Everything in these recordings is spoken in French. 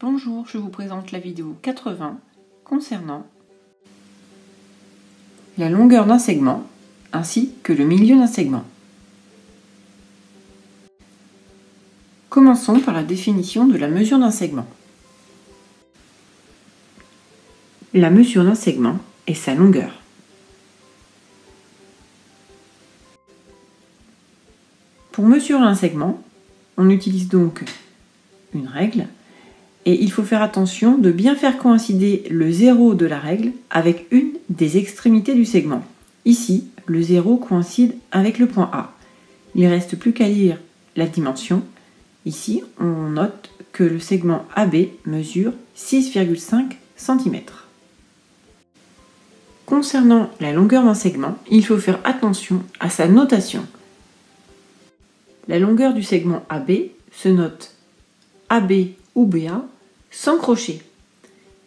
Bonjour, je vous présente la vidéo 80 concernant la longueur d'un segment ainsi que le milieu d'un segment. Commençons par la définition de la mesure d'un segment. La mesure d'un segment est sa longueur. Pour mesurer un segment, on utilise donc une règle et il faut faire attention de bien faire coïncider le zéro de la règle avec une des extrémités du segment. Ici, le 0 coïncide avec le point A. Il ne reste plus qu'à lire la dimension. Ici, on note que le segment AB mesure 6,5 cm. Concernant la longueur d'un segment, il faut faire attention à sa notation. La longueur du segment AB se note AB ou BA sans crochet.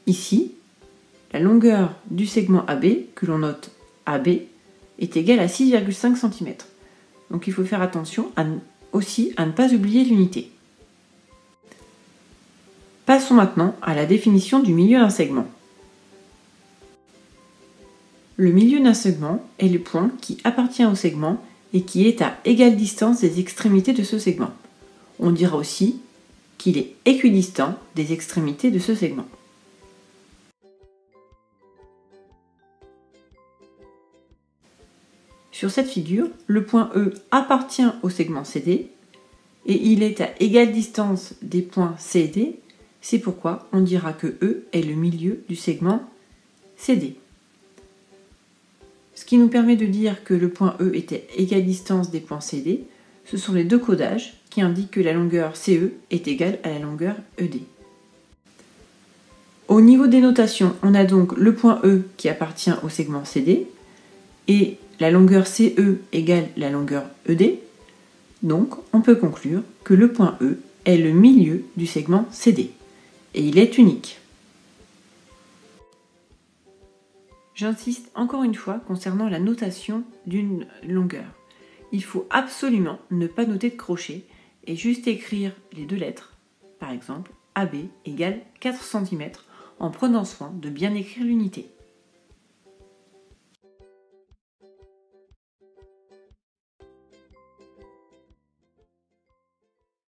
Ici, la longueur du segment AB, que l'on note AB, est égale à 6,5 cm. Donc il faut faire attention aussi à ne pas oublier l'unité. Passons maintenant à la définition du milieu d'un segment. Le milieu d'un segment est le point qui appartient au segment et qui est à égale distance des extrémités de ce segment. On dira aussi qu'il est équidistant des extrémités de ce segment. Sur cette figure, le point E appartient au segment CD et il est à égale distance des points C et D. C'est pourquoi on dira que E est le milieu du segment CD. Ce qui nous permet de dire que le point E est à égale distance des points CD, ce sont les deux codages qui indiquent que la longueur CE est égale à la longueur ED. Au niveau des notations, on a donc le point E qui appartient au segment CD et la longueur CE égale la longueur ED. Donc, on peut conclure que le point E est le milieu du segment CD et il est unique. J'insiste encore une fois concernant la notation d'une longueur. Il faut absolument ne pas noter de crochet et juste écrire les deux lettres, par exemple AB égale 4 cm, en prenant soin de bien écrire l'unité.